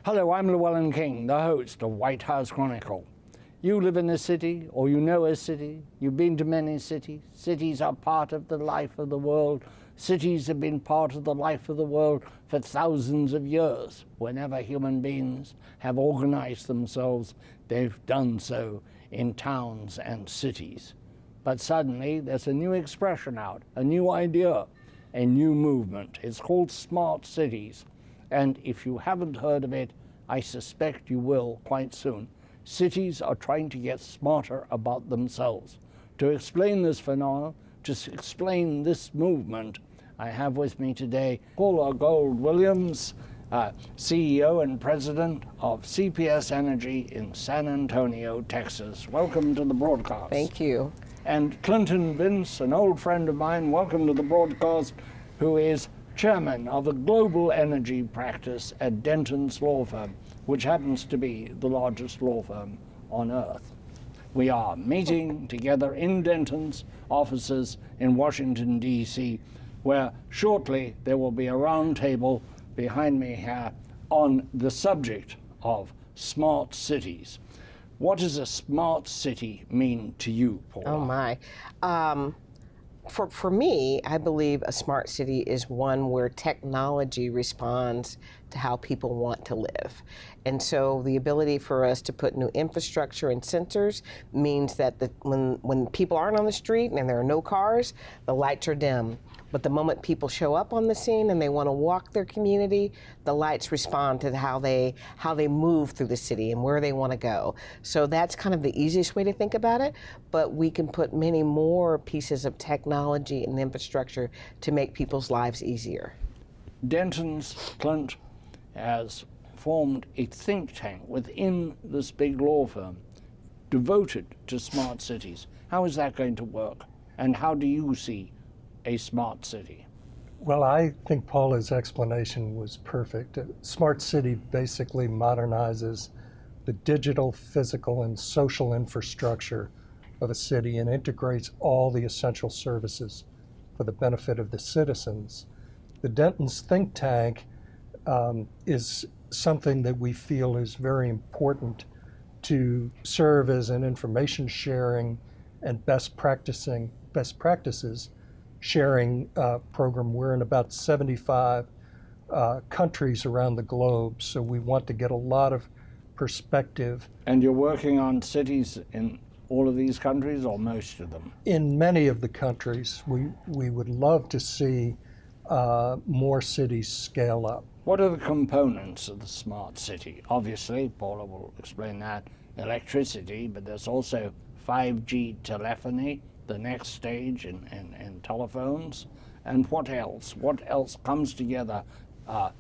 Hello, I'm Llewellyn King, the host of House Chronicle. You live in a city, or you know a city. You've been to many cities. Cities are part of the life of the world. Cities have been part of the life of the world for thousands of years. Whenever human beings have organized themselves, they've done so in towns and cities. But suddenly, there's a new expression out, a new idea, a new movement. It's called smart cities. And if you haven't heard of it, I suspect you will quite soon. Cities are trying to get smarter about themselves. To explain this phenomenon, to explain this movement, I have with me today Paula Williams, CEO and President of CPS Energy in San Antonio, Texas. Welcome to the broadcast. Thank you. And Clinton Vince, an old friend of mine, welcome to the broadcast, who is chairman of the global energy practice at Dentons law firm, which happens to be the largest law firm on earth. We are meeting together in Dentons offices in Washington, D.C., where shortly there will be a round table behind me here on the subject of smart cities. What does a smart city mean to you, Paula? Oh my. For me, I believe a smart city is one where technology responds to how people want to live. And so the ability for us to put new infrastructure and sensors means that when people aren't on the street and there are no cars, the lights are dim. But the moment people show up on the scene and they want to walk their community, the lights respond to how they move through the city and where they want to go. So that's kind of the easiest way to think about it, but we can put many more pieces of technology and infrastructure to make people's lives easier. Dentons, Clint, has formed a think tank within this big law firm devoted to smart cities. How is that going to work? And how do you see a smart city? Well, I think Paula's explanation was perfect. A smart city basically modernizes the digital, physical, and social infrastructure of a city and integrates all the essential services for the benefit of the citizens. The Dentons think tank is something that we feel is very important to serve as an information sharing and best practices sharing program. We're in about 75 countries around the globe, so we want to get a lot of perspective. And you're working on cities in all of these countries, or most of them? In many of the countries, we would love to see more cities scale up. What are the components of the smart city? Obviously, Paula will explain that, electricity, but there's also 5G telephony, the next stage in telephones, and what else? What else comes together?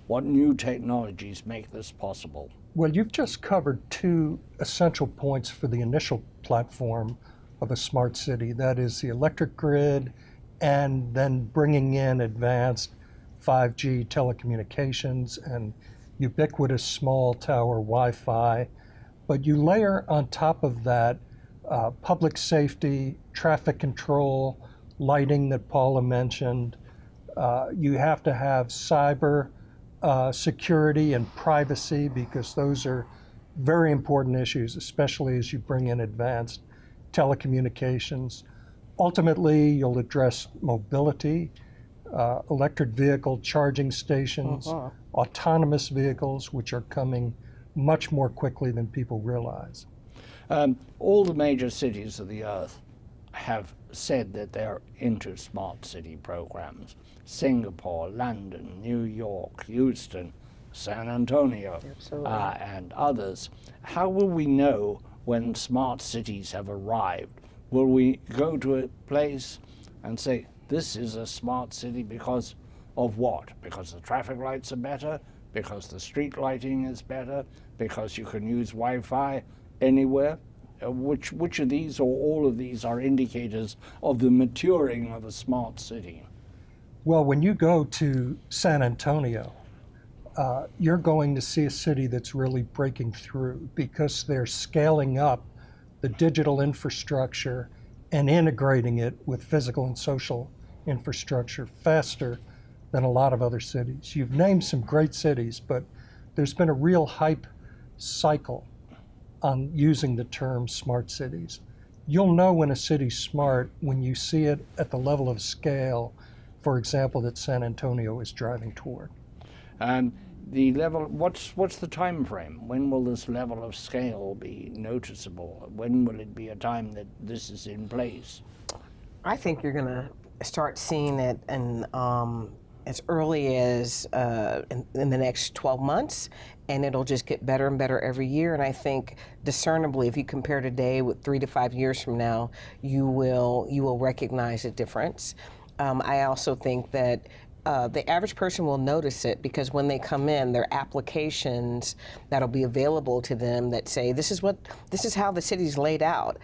What new technologies make this possible? Well, you've just covered two essential points for the initial platform of a smart city. That is the electric grid, and then bringing in advanced 5G telecommunications and ubiquitous small tower Wi-Fi. But you layer on top of that public safety, traffic control, lighting that Paula mentioned. You have to have cyber security and privacy, because those are very important issues, especially as you bring in advanced telecommunications. Ultimately, you'll address mobility, electric vehicle charging stations, autonomous vehicles, which are coming much more quickly than people realize. All the major cities of the earth have said that they're into smart city programs. Singapore, London, New York, Houston, San Antonio, and others. How will we know when smart cities have arrived? Will we go to a place and say, this is a smart city because of what? Because the traffic lights are better? Because the street lighting is better? Because you can use Wi-Fi anywhere? Which of these or all of these are indicators of the maturing of a smart city? Well, when you go to San Antonio, you're going to see a city that's really breaking through, because they're scaling up the digital infrastructure and integrating it with physical and social infrastructure faster than a lot of other cities. You've named some great cities, but there's been a real hype cycle on using the term smart cities. You'll know when a city's smart when you see it at the level of scale, for example, that San Antonio is driving toward. The level, what's the time frame? When will this level of scale be noticeable? When will it be a time that this is in place? I think you're going to start seeing it as early as in the next 12 months, and it'll just get better and better every year. And I think discernibly, if you compare today with 3 to 5 years from now, you will recognize a difference. I also think that the average person will notice it because when they come in, there are applications that'll be available to them that say, this is how the city's laid out.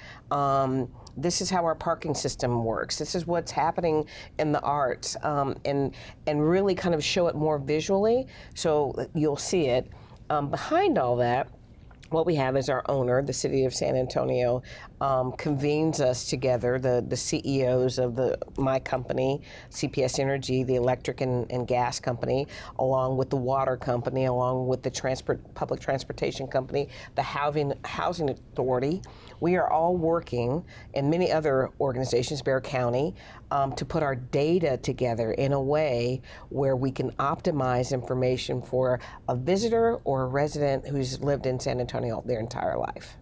This is how our parking system works. This is what's happening in the arts, and really kind of show it more visually so you'll see it. Behind all that, what we have is our owner, the city of San Antonio, convenes us together, the CEOs of my company, CPS Energy, the electric and gas company, along with the water company, along with the public transportation company, the housing authority. We are all working, and many other organizations, Bexar County, to put our data together in a way where we can optimize information for a visitor or a resident who's lived in San Antonio their entire life.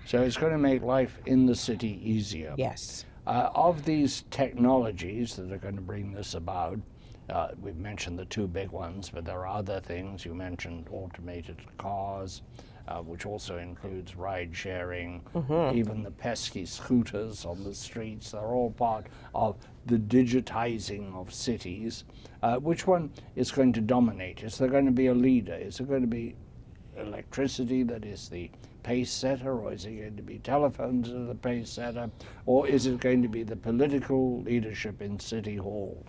So it's going to make life in the city easier. Yes. Of these technologies that are going to bring this about, we've mentioned the two big ones, but there are other things. You mentioned automated cars, which also includes ride sharing, even the pesky scooters on the streets. They're all part of the digitizing of cities. Which one is going to dominate? Is there going to be a leader? Is it going to be electricity that is the pace setter, or is it going to be telephones that are the pace setter, or is it going to be the political leadership in City Hall?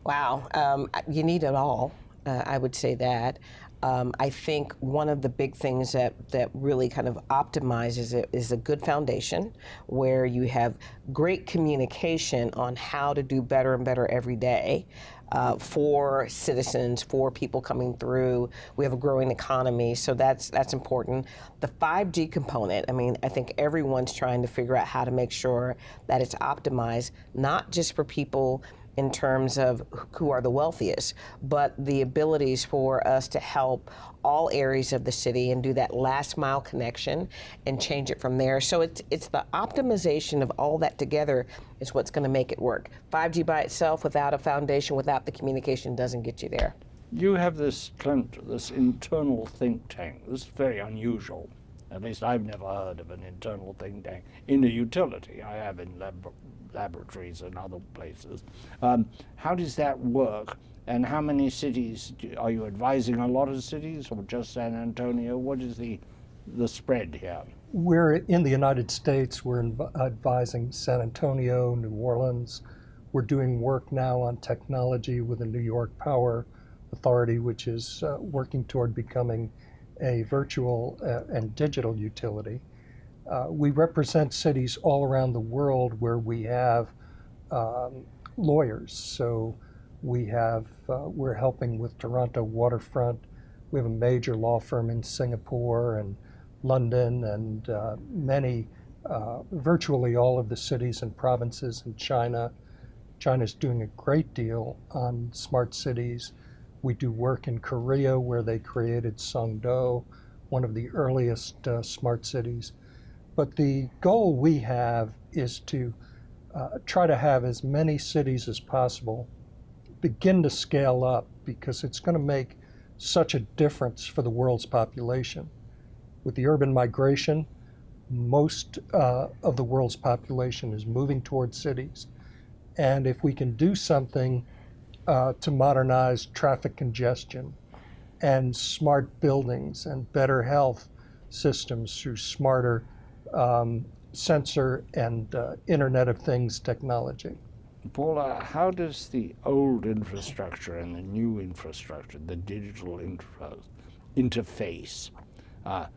Wow, you need it all. I would say that. I think one of the big things that really kind of optimizes it is a good foundation where you have great communication on how to do better and better every day for citizens, for people coming through. We have a growing economy, so that's important. The 5G component, I mean, I think everyone's trying to figure out how to make sure that it's optimized, not just for people in terms of who are the wealthiest, but the abilities for us to help all areas of the city and do that last mile connection and change it from there. So it's the optimization of all that together is what's going to make it work. 5G by itself without a foundation, without the communication, doesn't get you there. You have this, Clint, this internal think tank. This is very unusual. At least I've never heard of an internal think tank in a utility. I have in laboratories and other places. How does that work, and how many cities are you advising? A lot of cities, or just San Antonio? What is the spread here? We're in the United States. We're advising San Antonio, New Orleans. We're doing work now on technology with the New York Power Authority, which is working toward becoming a virtual and digital utility. We represent cities all around the world where we have lawyers. So we're helping with Toronto waterfront. We have a major law firm in Singapore and London and virtually all of the cities and provinces in China. China's doing a great deal on smart cities. We do work in Korea where they created Songdo, one of the earliest smart cities. But the goal we have is to try to have as many cities as possible begin to scale up, because it's going to make such a difference for the world's population. With the urban migration, most of the world's population is moving towards cities. And if we can do something to modernize traffic congestion and smart buildings and better health systems through smarter sensor and Internet of Things technology. Paula, how does the old infrastructure and the new infrastructure, the digital interface,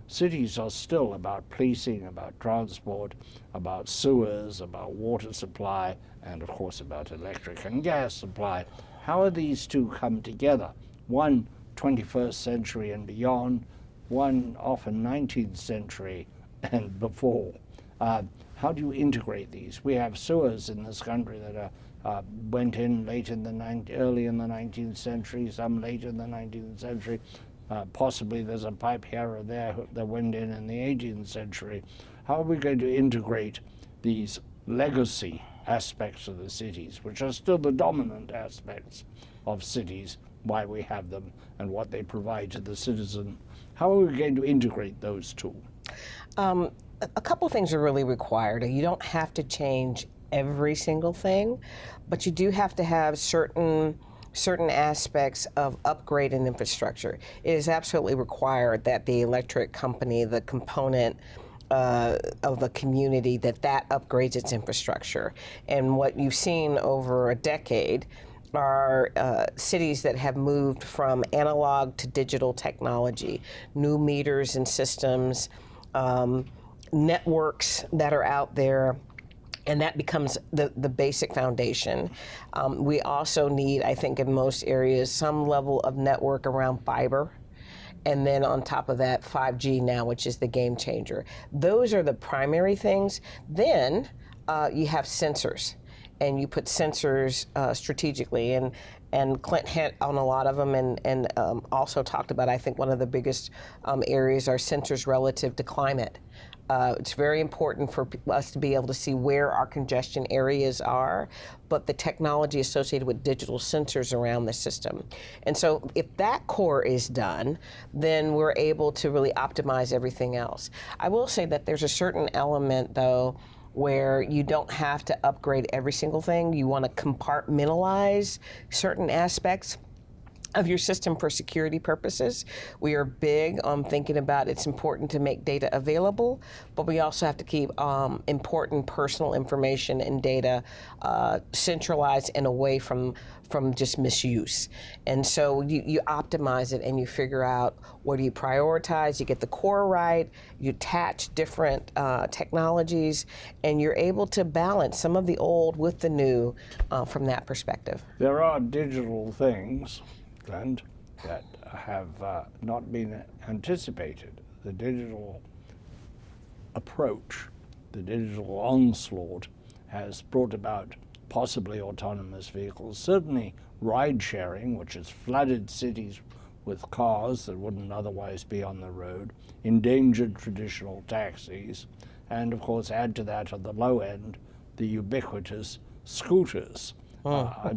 cities are still about policing, about transport, about sewers, about water supply, and of course about electric and gas supply. How are these two come together? One 21st century and beyond, one often 19th century and before. How do you integrate these? We have sewers in this country that went in late in early in the 19th century, some late in the 19th century. Possibly there's a pipe here or there that went in the 18th century. How are we going to integrate these legacy aspects of the cities, which are still the dominant aspects of cities, why we have them and what they provide to the citizen? How are we going to integrate those two? A couple things are really required. You don't have to change every single thing, but you do have to have certain aspects of upgrade in infrastructure. It is absolutely required that the electric company, the component of the community, that upgrades its infrastructure. And what you've seen over a decade are cities that have moved from analog to digital technology, new meters and systems, networks that are out there, and that becomes the basic foundation. We also need, I think in most areas, some level of network around fiber. And then on top of that, 5G now, which is the game changer. Those are the primary things. Then you have sensors, and you put sensors strategically. And Clint hit on a lot of them, and also talked about, I think one of the biggest areas are sensors relative to climate. It's very important for us to be able to see where our congestion areas are, but the technology associated with digital sensors around the system. And so if that core is done, then we're able to really optimize everything else. I will say that there's a certain element, though, where you don't have to upgrade every single thing. You want to compartmentalize certain aspects of your system for security purposes. We are big on thinking about it's important to make data available, but we also have to keep important personal information and data centralized and away from just misuse. And so you optimize it and you figure out what do you prioritize, you get the core right, you attach different technologies, and you're able to balance some of the old with the new from that perspective. There are digital things, Clint, that have not been anticipated. The digital approach, the digital onslaught has brought about possibly autonomous vehicles, certainly ride sharing, which has flooded cities with cars that wouldn't otherwise be on the road, endangered traditional taxis, and of course add to that at the low end, the ubiquitous scooters.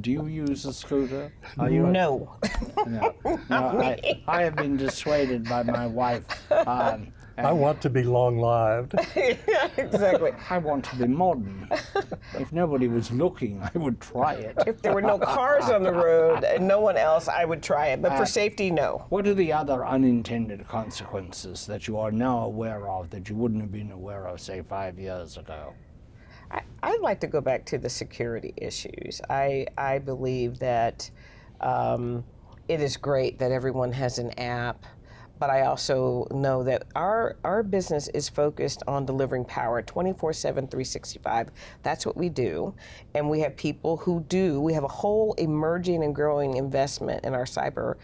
Do you use a scooter? No. No. I have been dissuaded by my wife. I want to be long-lived. Exactly. I want to be modern. If nobody was looking, I would try it. If there were no cars on the road and no one else, I would try it. But for safety, no. What are the other unintended consequences that you are now aware of that you wouldn't have been aware of, say, 5 years ago? I'd like to go back to the security issues. I believe that it is great that everyone has an app, but I also know that our business is focused on delivering power 24/7, 365. That's what we do. And we have people who do. We have a whole emerging and growing investment in our cyber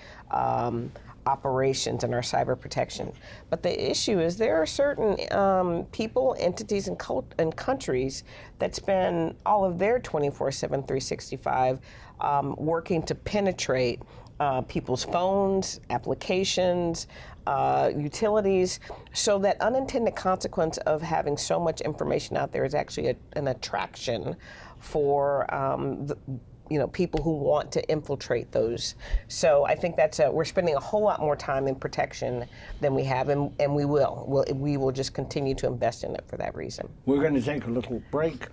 operations and our cyber protection. But the issue is there are certain people, entities, and countries that spend all of their 24/7, 365 working to penetrate people's phones, applications, utilities, so that unintended consequence of having so much information out there is actually an attraction for people who want to infiltrate those. So I think we're spending a whole lot more time in protection than we have, and we will. We will just continue to invest in it for that reason. We're going to take a little break,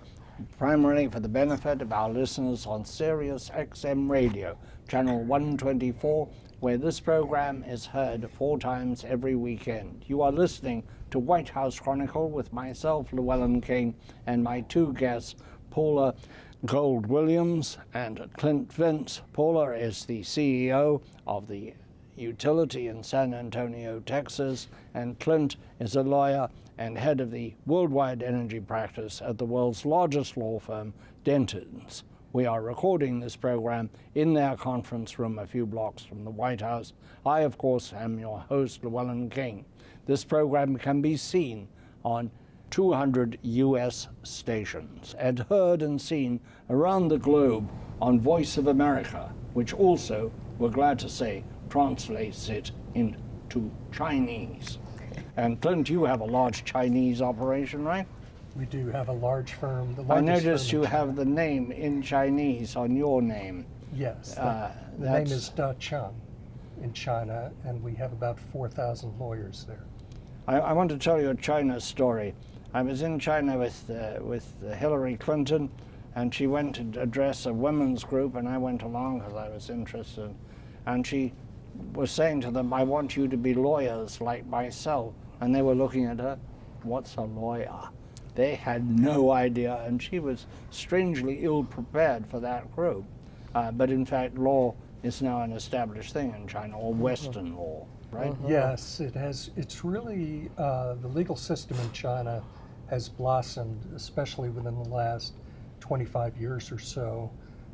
primarily for the benefit of our listeners on Sirius XM Radio, channel 124, where this program is heard 4 times every weekend. You are listening to White House Chronicle with myself, Llewellyn King, and my 2 guests, Paula Gold-Williams and Clint Vince. Paula is the CEO of the utility in San Antonio, Texas, and Clint is a lawyer and head of the worldwide energy practice at the world's largest law firm, Dentons. We are recording this program in their conference room a few blocks from the White House. I, of course, am your host, Llewellyn King. This program can be seen on 200 U.S. stations and heard and seen around the globe on Voice of America, which also, we're glad to say, translates it into Chinese. And Clint, you have a large Chinese operation, right? We do have a large firm. The I largest noticed firm you in have China. the name in Chinese on your name. Uh, Yes, the name that's- is Dentons in China, and we have about 4,000 lawyers there. I want to tell you a China story. I was in China with Hillary Clinton, and she went to address a women's group, and I went along because I was interested. And she was saying to them, I want you to be lawyers like myself. And they were looking at her, what's a lawyer? They had no idea, and she was strangely ill-prepared for that group. But in fact, law is now an established thing in China, or Western law, right? Yes, it has. It's really, the legal system in China has blossomed, especially within the last 25 years or so.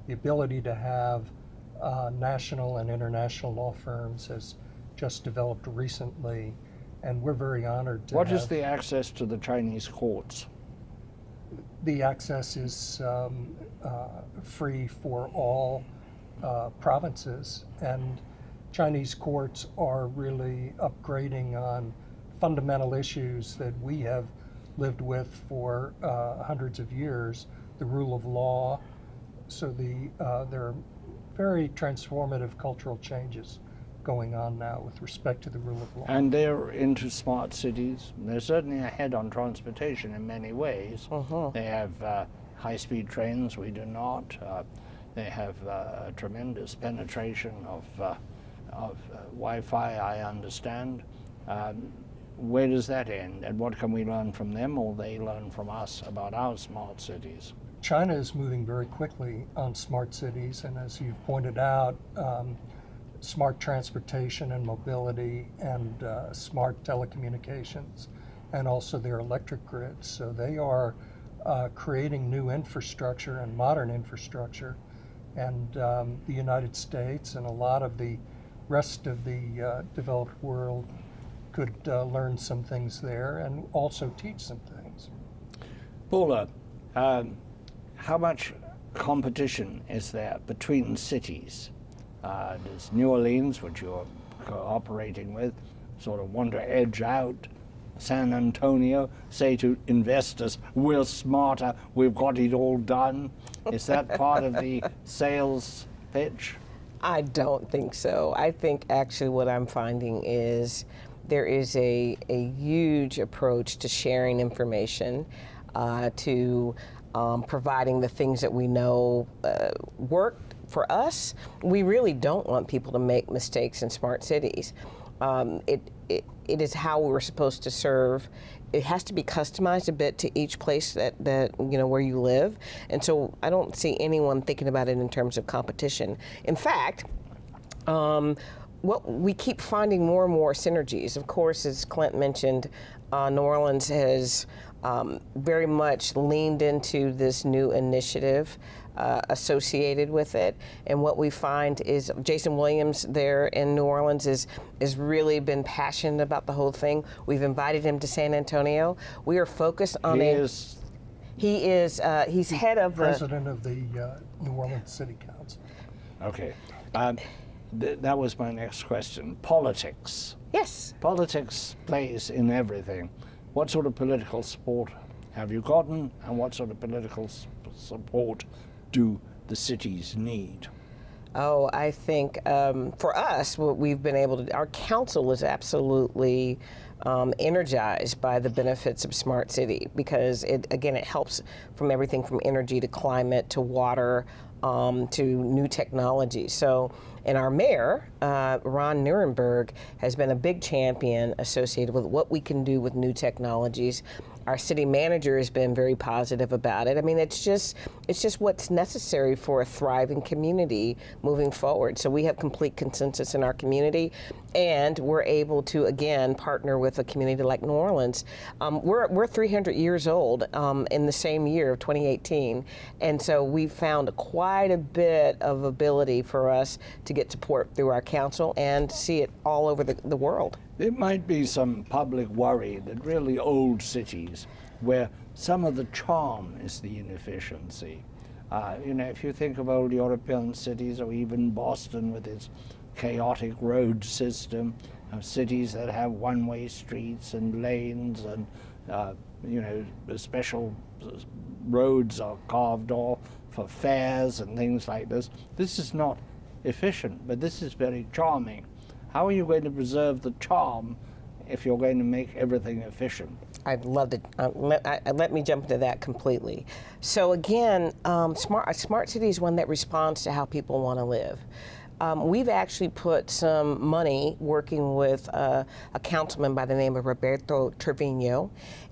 The ability to have national and international law firms has just developed recently, and we're very honored to What have. is the access to the Chinese courts? The access is free for all provinces, and Chinese courts are really upgrading on fundamental issues that we have lived with for hundreds of years, the rule of law. So there are very transformative cultural changes going on now with respect to the rule of law. And they're into smart cities. They're certainly ahead on transportation in many ways. They have high-speed trains, we do not. They have a tremendous penetration of Wi-Fi, I understand. Where does that end, and what can we learn from them, or they learn from us about our smart cities? China is moving very quickly on smart cities, and as you've pointed out, smart transportation and mobility, and smart telecommunications, and also their electric grids. So they are creating new infrastructure and modern infrastructure, and the United States and a lot of the rest of the developed world could learn some things there and also teach some things. Paula, how much competition is there between cities? Does New Orleans, which you're cooperating with, sort of want to edge out San Antonio, say to investors, we're smarter, we've got it all done? Is that part of the sales pitch? I don't think so. I think actually what I'm finding is there is a huge approach to sharing information, to providing the things that we know work for us. We really don't want people to make mistakes in smart cities. It is how we're supposed to serve. It has to be customized a bit to each place that you know where you live, and so I don't see anyone thinking about it in terms of competition. In fact, we keep finding more and more synergies. Of course, as Clint mentioned, New Orleans has very much leaned into this new initiative associated with it. And what we find is Jason Williams there in New Orleans is really been passionate about the whole thing. We've invited him to San Antonio. We are focused on he's head of the President of the New Orleans City Council. Okay. That was my next question. Politics. Yes. Politics plays in everything. What sort of political support have you gotten, and what sort of political support do the cities need? Oh, I think for us, what we've been able to, our council is absolutely energized by the benefits of smart city, because it helps from everything from energy to climate to water to new technology. So, And our mayor, Ron Nirenberg, has been a big champion associated with what we can do with new technologies. Our city manager has been very positive about it. I mean, it's just what's necessary for a thriving community moving forward. So we have complete consensus in our community, and we're able to, again, partner with a community like New Orleans. We're 300 years old in the same year of 2018, and so we've found quite a bit of ability for us to get support through our council and see it all over the world. There might be some public worry that really old cities, where some of the charm is the inefficiency. If you think of old European cities, or even Boston with its chaotic road system, cities that have one-way streets and lanes and, special roads are carved off for fares and things like this. This is not efficient, but this is very charming. How are you going to preserve the charm if you're going to make everything efficient? I'd love to. Let me jump into that completely. So again, a smart city is one that responds to how people want to live. We've actually put some money working with a councilman by the name of Roberto Trevino,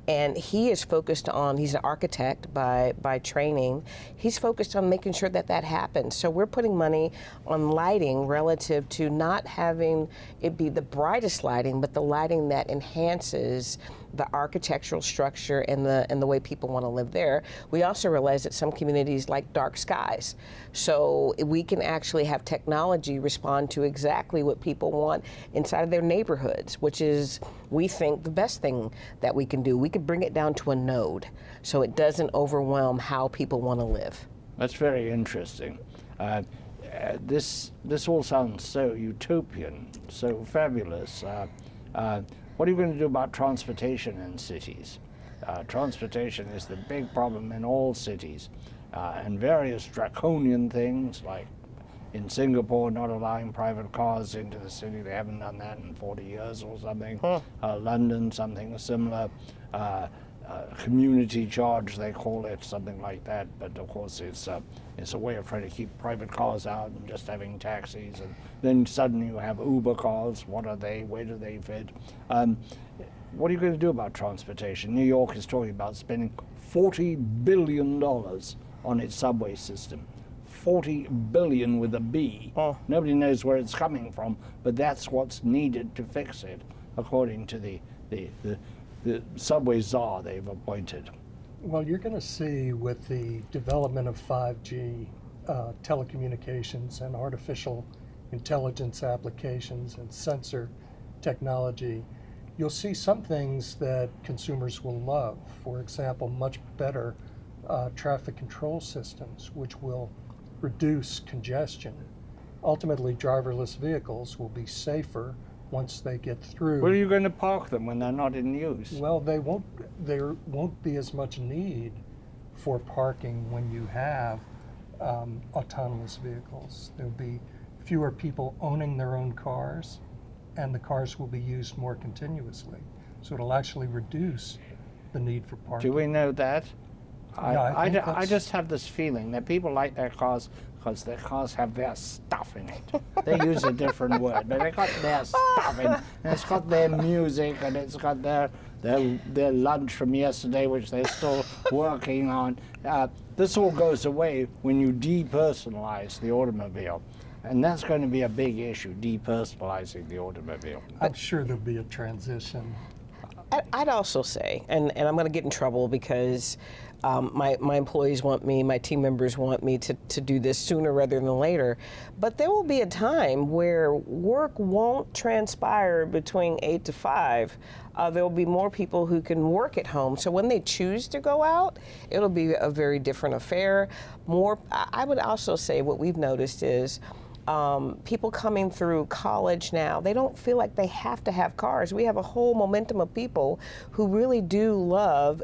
and he is focused on, he's an architect by training, he's focused on making sure that happens. So we're putting money on lighting relative to not having it be the brightest lighting, but the lighting that enhances the architectural structure and the way people want to live there. We also realize that some communities like dark skies. So we can actually have technology respond to exactly what people want inside of their neighborhoods, which is, we think, the best thing that we can do. We can bring it down to a node so it doesn't overwhelm how people want to live. That's very interesting. This all sounds so utopian, so fabulous. What are you going to do about transportation in cities? Transportation is the big problem in all cities, and various draconian things like in Singapore not allowing private cars into the city. They haven't done that in 40 years or something. London, something similar. Community charge, they call it, something like that. But of course, it's a way of trying to keep private cars out and just having taxis. And then suddenly you have Uber cars. What are they? Where do they fit? What are you going to do about transportation? New York is talking about spending $40 billion on its subway system. 40 billion with a B. Nobody knows where it's coming from, but that's what's needed to fix it, according to the subway czar they've appointed. Well, you're going to see with the development of 5G telecommunications and artificial intelligence applications and sensor technology, you'll see some things that consumers will love. For example, much better traffic control systems, which will reduce congestion. Ultimately, driverless vehicles will be safer once they get through. Where are you going to park them when they're not in use? Well, there won't be as much need for parking when you have autonomous vehicles. There'll be fewer people owning their own cars, and the cars will be used more continuously. So it'll actually reduce the need for parking. Do we know that? Yeah, I just have this feeling that people like their cars because their cars have their stuff in it. They use a different word, but they got their stuff in it. And it's got their music, and it's got their lunch from yesterday, which they're still working on. This all goes away when you depersonalize the automobile. And that's going to be a big issue, depersonalizing the automobile. I'm sure there'll be a transition. I'd also say, and I'm going to get in trouble because my employees want me, my team members want me to do this sooner rather than later, but there will be a time where work won't transpire between 8 to 5. There will be more people who can work at home. So when they choose to go out, it'll be a very different affair. I would also say what we've noticed is people coming through college now, they don't feel like they have to have cars. We have a whole momentum of people who really do love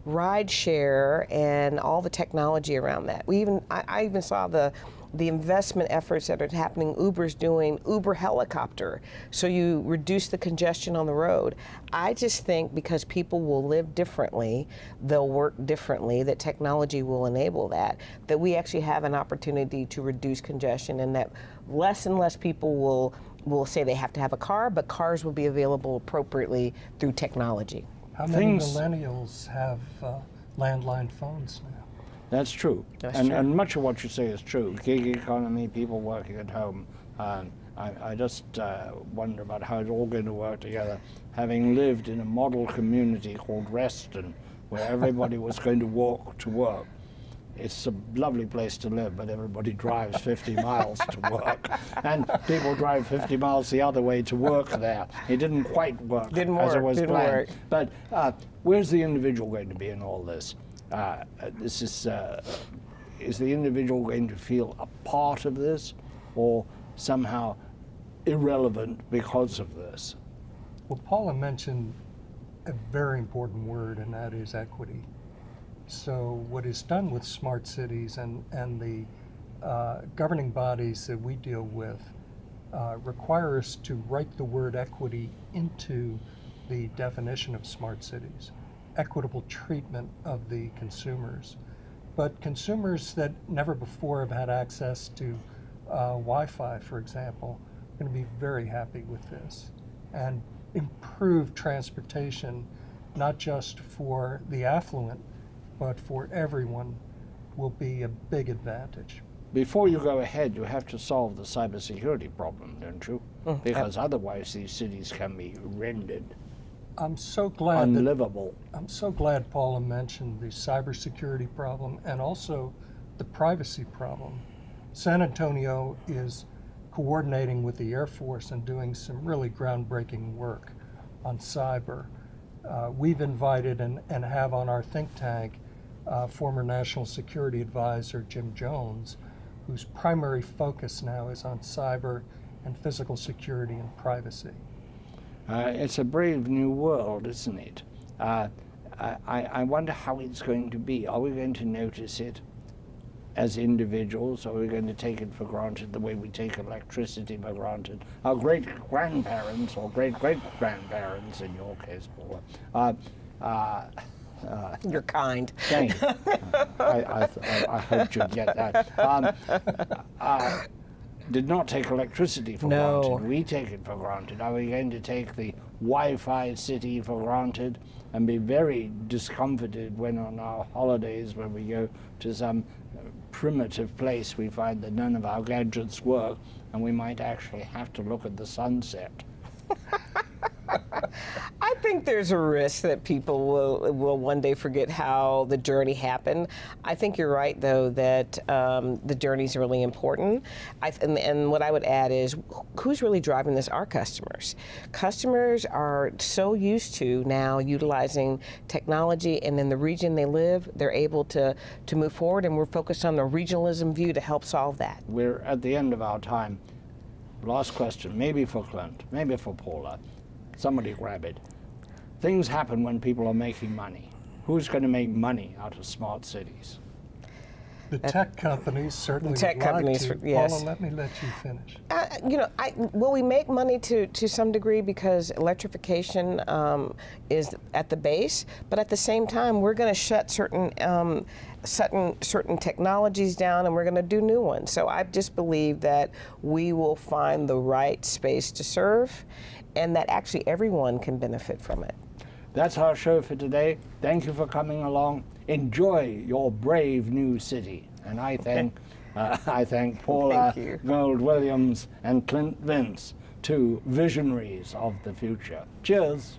ride share and all the technology around that. I even saw the the investment efforts that are happening. Uber's doing Uber helicopter, so you reduce the congestion on the road. I just think because people will live differently, they'll work differently, that technology will enable that we actually have an opportunity to reduce congestion, and that less and less people will say they have to have a car, but cars will be available appropriately through technology. How many millennials have landline phones now? That's true. That's and, true. And much of what you say is true. Gig economy, people working at home. I just wonder about how it's all going to work together. Having lived in a model community called Reston, where everybody was going to walk to work. It's a lovely place to live, but everybody drives 50 miles to work. And people drive 50 miles the other way to work there. It didn't quite work as it was planned. But where's the individual going to be in all this? Is the individual going to feel a part of this, or somehow irrelevant because of this? Well, Paula mentioned a very important word, and that is equity. So what is done with smart cities and the governing bodies that we deal with require us to write the word equity into the definition of smart cities. Equitable treatment of the consumers. But consumers that never before have had access to Wi-Fi, for example, are going to be very happy with this. And improved transportation, not just for the affluent, but for everyone, will be a big advantage. Before you go ahead, you have to solve the cybersecurity problem, don't you? Because otherwise these cities can be rendered I'm so glad unlivable. I'm so glad Paula mentioned the cybersecurity problem and also the privacy problem. San Antonio is coordinating with the Air Force and doing some really groundbreaking work on cyber. We've invited and have on our think tank former National Security Advisor Jim Jones, whose primary focus now is on cyber and physical security and privacy. It's a brave new world, isn't it? I wonder how it's going to be. Are we going to notice it as individuals? Are we going to take it for granted the way we take electricity for granted? Our great-grandparents, or great-great-grandparents in your case, Paula, You're kind. thank you. I hoped you'd get that. Did not take electricity for granted. We take it for granted. Are we going to take the Wi-Fi city for granted and be very discomforted when on our holidays, when we go to some primitive place, we find that none of our gadgets work and we might actually have to look at the sunset? I think there's a risk that people will one day forget how the journey happened. I think you're right, though, that the journey is really important. And what I would add is, who's really driving this? Our customers. Customers are so used to now utilizing technology, and in the region they live, they're able to move forward, and we're focused on the regionalism view to help solve that. We're at the end of our time. Last question, maybe for Clint, maybe for Paula. Somebody grab it. Things happen when people are making money. Who's going to make money out of smart cities? The tech companies certainly tech would like companies, to. yes. Paula, let you finish. Will we make money to some degree because electrification is at the base, but at the same time, we're going to shut certain technologies down, and we're going to do new ones. So I just believe that we will find the right space to serve, and that actually everyone can benefit from it. That's our show for today. Thank you for coming along. Enjoy your brave new city. And I thank Paula Gold Williams and Clint Vince, two visionaries of the future. Cheers.